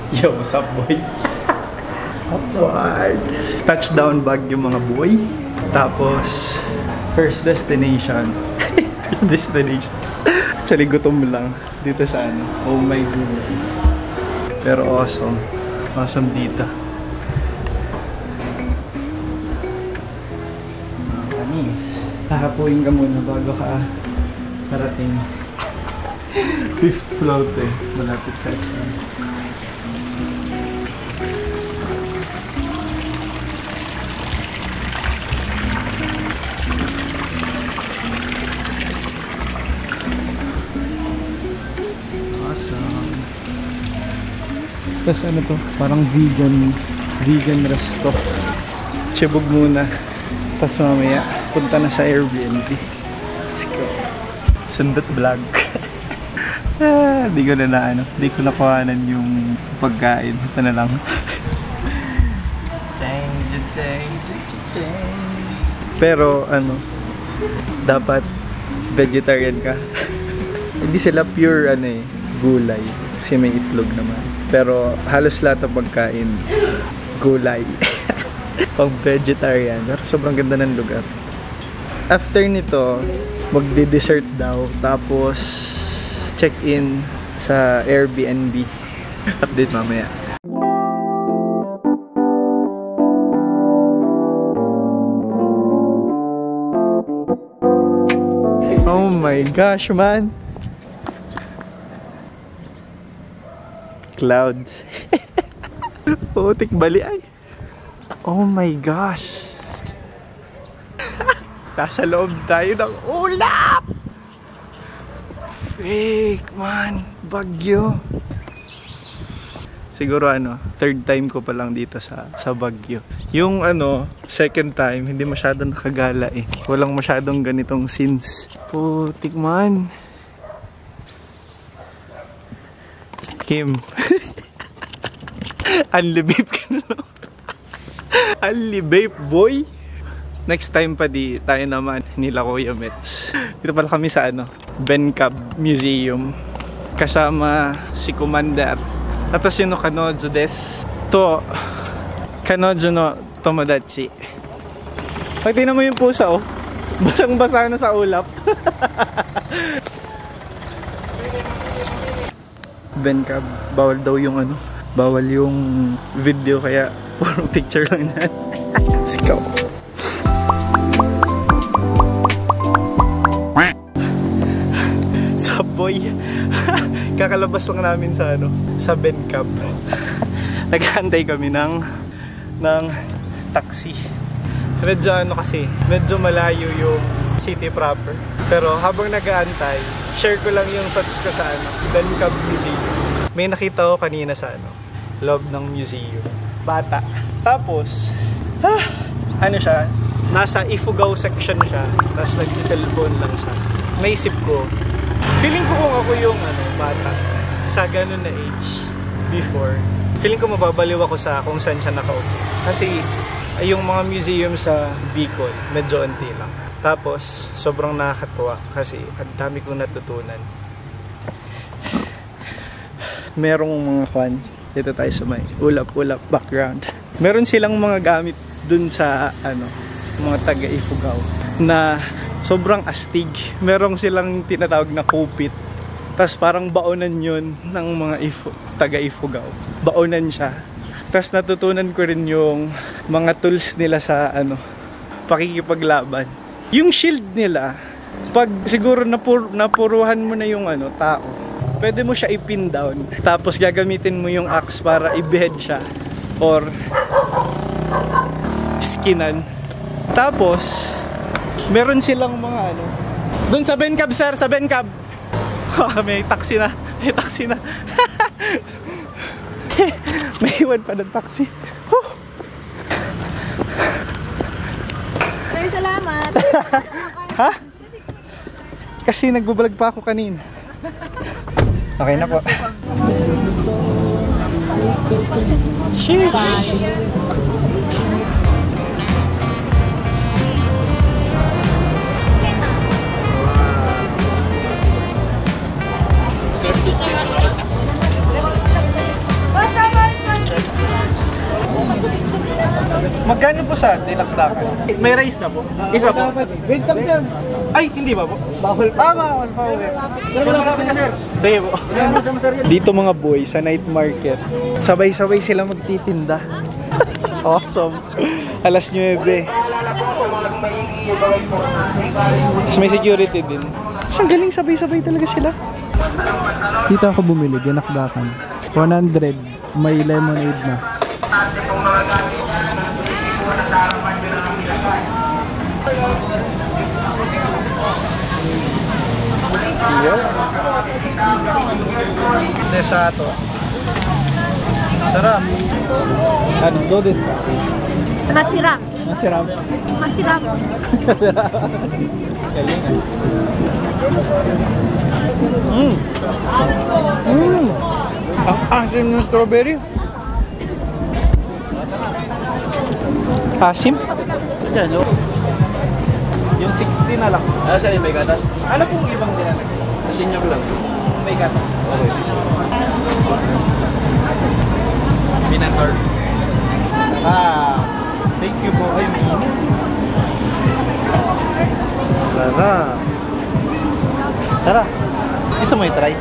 Yo, what's up, boy? Upward. Touchdown Baguio, mga boy. Tapos, first destination. First destination. Actually, gutom lang dito sa ano. Oh my god. Pero awesome. Awesome dito. Kanis. Hahapuin ka muna bago ka parating. 5th floor to eh. Malapit sa SM. Awesome. Tapos ano to? Parang vegan resto. Chibog muna. Tapos mamaya punta na sa Airbnb. Let's go. Sundot vlog. Di ko na ano, di ko nakuhanan yung pagkain. Ito na lang. Pero ano, dapat vegetarian ka. Hindi sila pure ano eh, gulay. Kasi may itlog naman. Pero halos lahat ng pagkain, gulay. Pag vegetarian. Pero sobrang ganda ng lugar. After nito, magde-dessert daw. Tapos, check-in sa Airbnb. Update mamaya. Oh my gosh, man. Clouds. Putik bali ay. Oh my gosh. Nasa loob tayo ng ulap. Fake man, Baguio. Siguro ano, third time ko pa lang dito sa Baguio. Yung ano, second time, hindi masyadong nakagala eh. Walang masyadong ganitong scenes. Putik man. Kim. Unli-babe ka na no? Unli-babe boy. Next time pa di tayo naman nila Kuya Mets. Dito pala kami sa ano, Bencab Museum. Kasama si Commander. Tapos yun no Kanojo des. To Kanojo no Tomodachi. Ay, tingnan mo yung pusa oh. Basang-basa na sa ulap. Bencab, bawal daw yung ano, bawal yung video kaya puro picture lang yan. Let's go. Boy, kakalabas lang namin sa ano, sa Bencab. Naghahantay kami ng taxi. Medyo ano kasi, medyo malayo yung city proper. Pero habang nag-aantay, share ko lang yung thoughts ko sa ano, Bencab Museum. May nakita ko kanina sa ano, loob ng museum. Bata. Tapos, ano siya, nasa Ifugao section siya. Tapos nagsiselfone lang siya. Naisip ko, feeling ko kung ako yung ano, bata sa ganun na age before, feeling ko mababaliw ako sa kung saan siya nakaupo. Kasi yung mga museum sa Bicol, medyo unti lang. Tapos, sobrang nakakatuwa kasi ang dami kong natutunan. Merong mga kwan, dito tayo sa may ulap-ulap background. Meron silang mga gamit dun sa ano, mga taga-Ifugao na sobrang astig. Merong silang tinatawag na kupit. Tapos parang baonan yun ng mga taga-Ifugao. Baonan siya. Tapos natutunan ko rin yung mga tools nila sa ano, pakikipaglaban. Yung shield nila, pag siguro napuruhan mo na yung ano, tao, pwede mo siya i-pin down. Tapos gagamitin mo yung axe para i-behead siya. Or skinan. Tapos meron silang mga ano, doon sa Bencab sir, sa Bencab. May taxi na, may taxi na. May iwan pa ng taxi. Sir, salamat. Ha? Kasi nagbablog pa ako kanina. Okay na po. Sheesh. Basta Magkano po sa dinakdakan? May rice na po? Isa po? Wait lang, sir. Ay, hindi ba po? Bawal pa. Bawal pa. Pero wala ka na, sir. Sige po. Dito mga boy, sa night market, sabay-sabay sila magtitinda. Awesome. Alas 9. Tapos may security din. Tapos ang galing, sabay-sabay talaga sila. Dito ako bumili, dinakdakan. 100, may lemonade na. Iyo. Desato. Sarap. Ano, do desu ka? Masirap. Masarap. Masirap. Galing ah. Ang asim ng strawberry. Asim? Yan, no? Yung 60 na lang. Ano sir, may gatas? Ano pong ibang nilalagay? Asinyok lang. May gatas. Okay. Minator. Thank you po. Ay, sarap. Tara. Gusto mo i-try?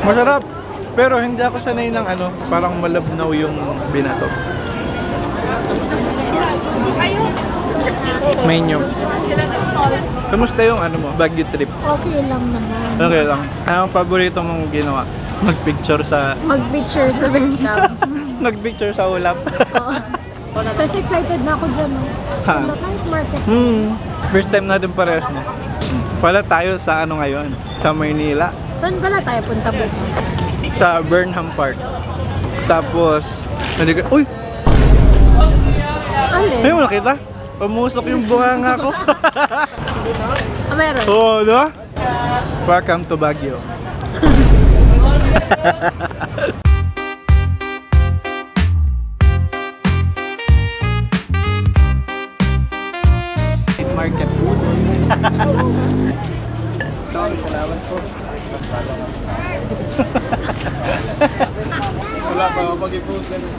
Masarap. Pero hindi ako sanay ng ano, parang malabnaw yung binato. May nyog. Kamusta yung ano mo, Baguio trip? Okay lang naman. Okay lang. Anong paborito mong ginawa? Mag-picture sa... Mag-picture sa Vietnam. Mag-picture sa ulap. Oo. Tapos excited na ako dyan, no? Ha? Sa night market. First time natin parehas, no? Pala tayo sa ano ngayon? Sa Maynila. Saan pala tayo punta bukas? Sa Burnham Park. Tapos, uy! Alin? Ay mo nakita? Pumusok yung bunganga ko. Meron. Oo, di ba? Welcome to Baguio. Market food. Okay, salamat po. Wala pa ako pag-i-post na ito.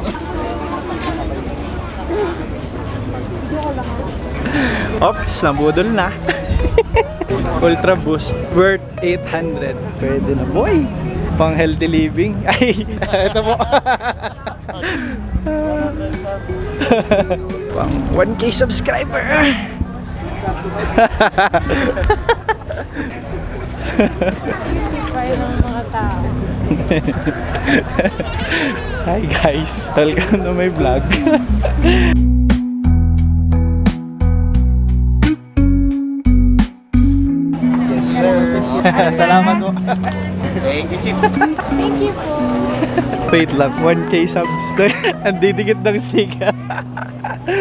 Oops, nabudol na. Ultra Boost worth 800. Pwede na boy. Pang healthy living. Ay, ito po. Pang 1K subscriber. Hi guys, welcome to my vlog. Yes sir. Salamat po. Thank you, Chief. Thank you po. Wait lang, 1K subs. Ang didikit ng sticker.